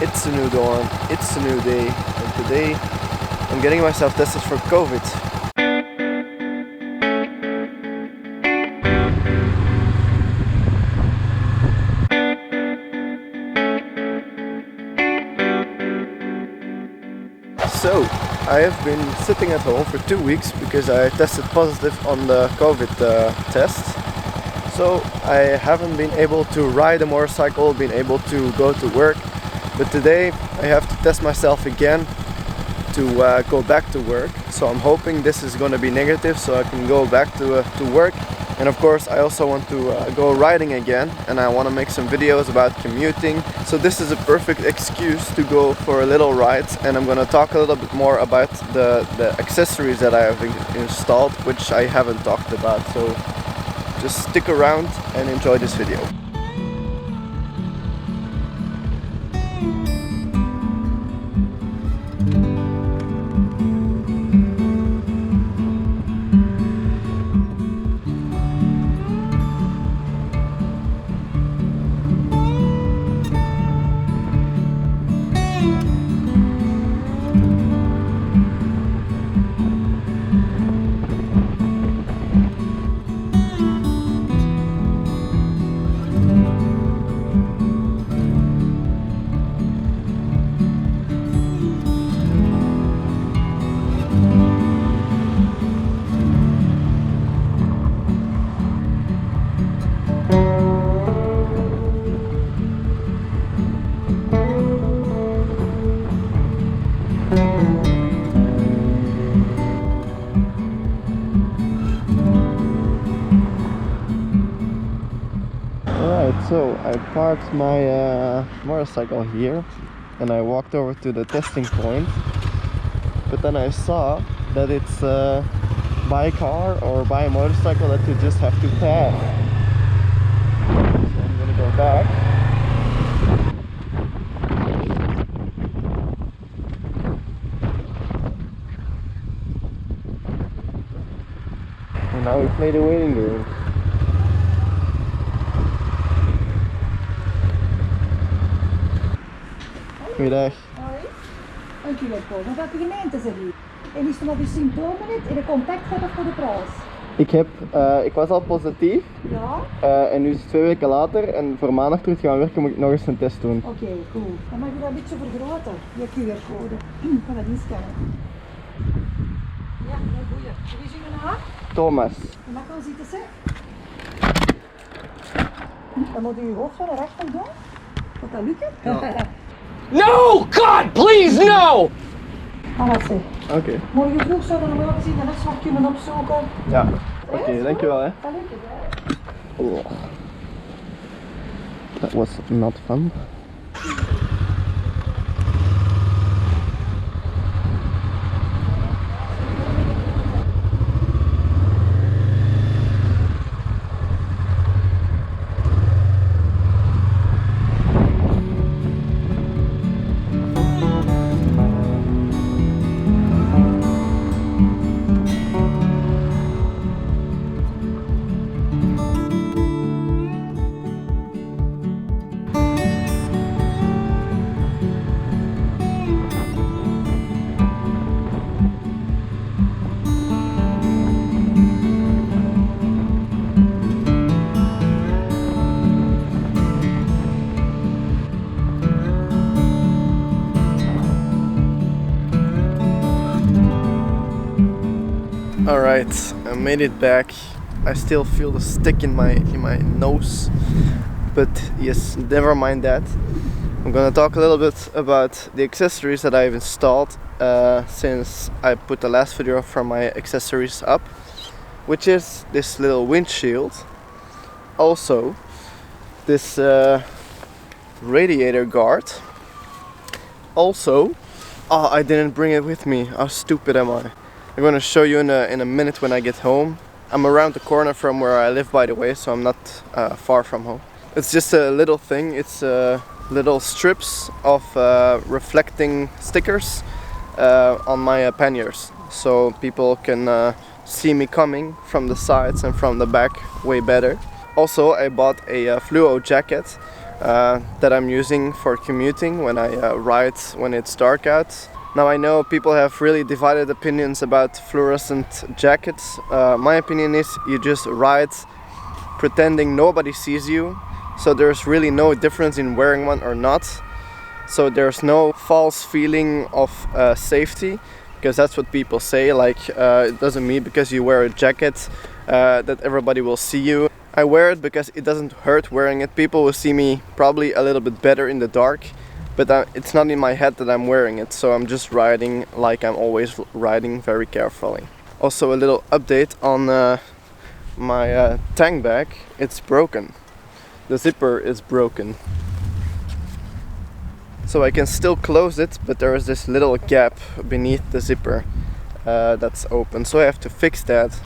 It's a new dawn, it's a new day, and today I'm getting myself tested for COVID. So, I have been sitting at home for 2 weeks because I tested positive on the COVID test. So I haven't been able to ride a motorcycle, been able to go to work. But today I have to test myself again to go back to work. So I'm hoping this is going to be negative so I can go back to work. And of course I also want to go riding again, and I want to make some videos about commuting. So this is a perfect excuse to go for a little ride, and I'm going to talk a little bit more about the accessories that I have installed, which I haven't talked about. So just stick around and enjoy this video. Alright, so I parked my motorcycle here and I walked over to the testing point, but then I saw that it's by car or by a motorcycle that you just have to pass. So I'm gonna go back. And now we play the waiting game. Goeiedag. Hoi. Dank u wel, Paul. Van welke gemeente zijn u? En is er nog de symptomen niet en de contact hebben voor de prijs? Ik was al positief. Ja? En nu is het 2 weken later en voor maandag terug gaan werken moet ik nog eens een test doen. Oké, cool. Dan mag je dat een beetje vergroten, je QR-code. Ik kan dat inscannen. Ja, heel goeie. Wie is uw naam? Thomas. Je mag wel zitten, zeg. Dan moet je je hoofd van naar achter doen. Gaat dat lukken? Ja. No! God, please, no! Alles zeg. Oké. Morgen vroeg zouden we wel gezien de afslag kunnen opzoeken. Ja. Oké, dankjewel hè. Dat lukt het, hè? Oh. That was not fun. Alright, I made it back. I still feel the stick in my nose, but yes, never mind that. I'm gonna talk a little bit about the accessories that I've installed since I put the last video from my accessories up, which is this little windshield, also this radiator guard, also, oh, I didn't bring it with me, how stupid am I? I'm gonna show you in a minute when I get home. I'm around the corner from where I live, by the way, so I'm not far from home. It's just a little thing. It's little strips of reflecting stickers on my panniers, so people can see me coming from the sides and from the back way better. Also, I bought a fluo jacket that I'm using for commuting when I ride when it's dark out. Now I know people have really divided opinions about fluorescent jackets. My opinion is you just ride pretending nobody sees you, so there's really no difference in wearing one or not. So there's no false feeling of safety, because that's what people say, like it doesn't mean because you wear a jacket that everybody will see you. I wear it because it doesn't hurt wearing it. People will see me probably a little bit better in the dark, but it's not in my head that I'm wearing it, so I'm just riding like I'm always riding, very carefully. Also a little update on my tank bag. It's broken. The zipper is broken. So I can still close it, but there is this little gap beneath the zipper that's open. So I have to fix that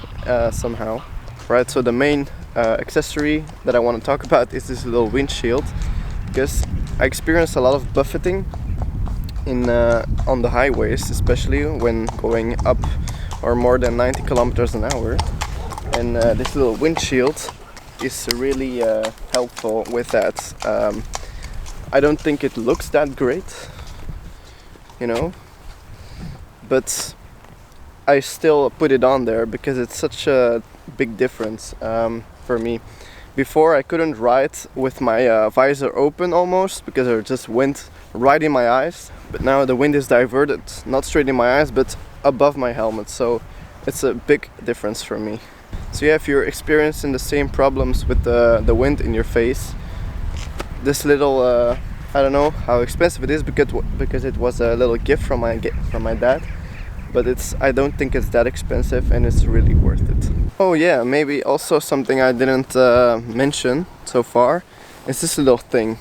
somehow. Right, so the main accessory that I want to talk about is this little windshield, because I experience a lot of buffeting on the highways, especially when going up or more than 90 kilometers an hour. And this little windshield is really helpful with that. I don't think it looks that great, you know, but I still put it on there because it's such a big difference for me. Before I couldn't ride with my visor open almost, because there was just wind right in my eyes, but now the wind is diverted, not straight in my eyes but above my helmet, so it's a big difference for me. So yeah, if you're experiencing the same problems with the wind in your face, this little I don't know how expensive it is because it was a little gift from my dad, but I don't think it's that expensive and it's really worth it. Oh yeah, maybe also something I didn't mention so far is this little thing.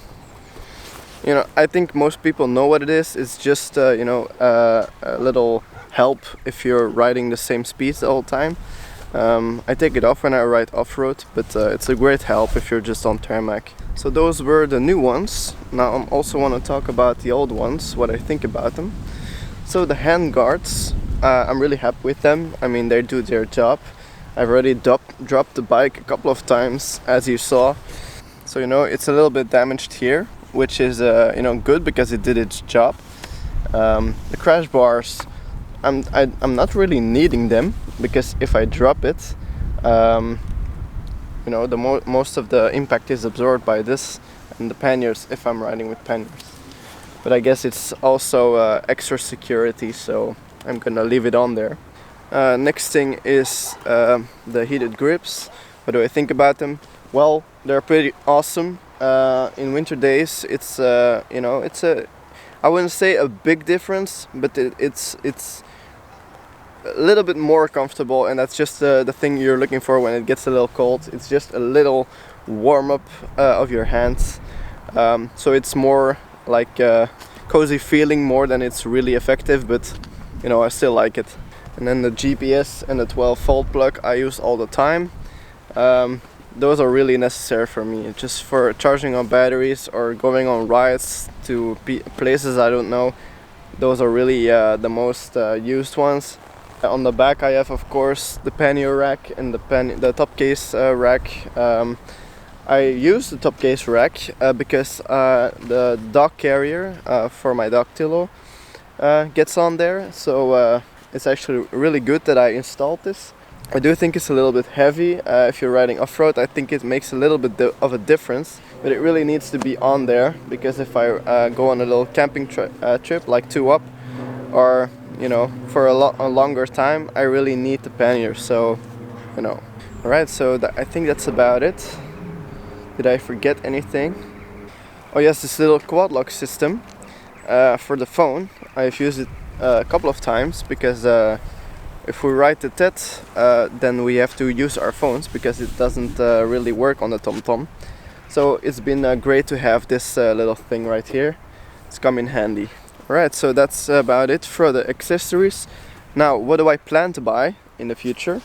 You know, I think most people know what it is. It's just you know, a little help if you're riding the same speeds the whole time. I take it off when I ride off-road, but it's a great help if you're just on tarmac. So those were the new ones. Now I also want to talk about the old ones, what I think about them. So the hand guards, I'm really happy with them. I mean, they do their job. I've already dropped the bike a couple of times, as you saw. So you know, it's a little bit damaged here, which is you know, good because it did its job. The crash bars, I'm not really needing them, because if I drop it, you know, most of the impact is absorbed by this and the panniers if I'm riding with panniers. But I guess it's also extra security, so I'm gonna leave it on there. Next thing is the heated grips. What do I think about them? Well, they're pretty awesome. In winter days, it's you know, it's I wouldn't say a big difference, but it's a little bit more comfortable, and that's just the thing you're looking for when it gets a little cold. It's just a little warm up of your hands, so it's more like a cozy feeling more than it's really effective, but you know, I still like it. And then the GPS and the 12-volt plug I use all the time. Those are really necessary for me, just for charging on batteries or going on rides to places I don't know. Those are really the most used ones. On the back I have, of course, the pannier rack and the top case rack. I use the top case rack because the dog carrier for my dog Tillo gets on there, so it's actually really good that I installed this. I do think it's a little bit heavy. If you're riding off-road, I think it makes a little bit of a difference, but it really needs to be on there, because if I go on a little camping trip like 2 up, or you know, for a longer time, I really need the pannier, so you know. Alright, so I think that's about it. Did I forget anything? Oh yes, this little quad lock system for the phone. I've used it a couple of times, because if we ride the TED, then we have to use our phones because it doesn't really work on the TomTom. So it's been great to have this little thing right here. It's come in handy. Alright, so that's about it for the accessories. Now, what do I plan to buy in the future?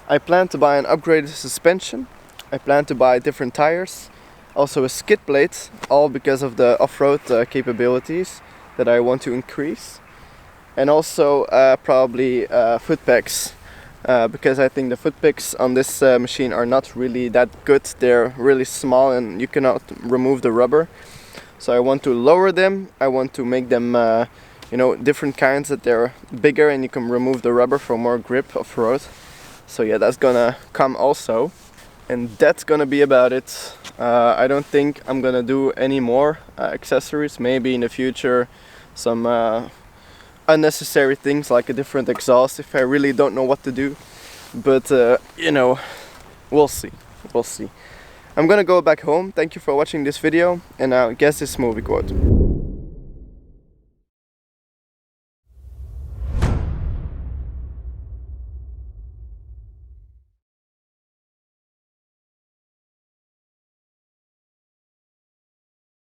I plan to buy an upgraded suspension. I plan to buy different tires. Also a skid plate, all because of the off-road capabilities that I want to increase. And also probably foot pegs, because I think the foot pegs on this machine are not really that good. They're really small and you cannot remove the rubber. So I want to lower them. I want to make them you know, different kinds that they're bigger and you can remove the rubber for more grip off-road. So yeah, that's gonna come also. And that's gonna be about it. I don't think I'm gonna do any more accessories. Maybe in the future some unnecessary things like a different exhaust if I really don't know what to do. But you know, we'll see. I'm gonna go back home. Thank you for watching this video, and now guess this movie quote.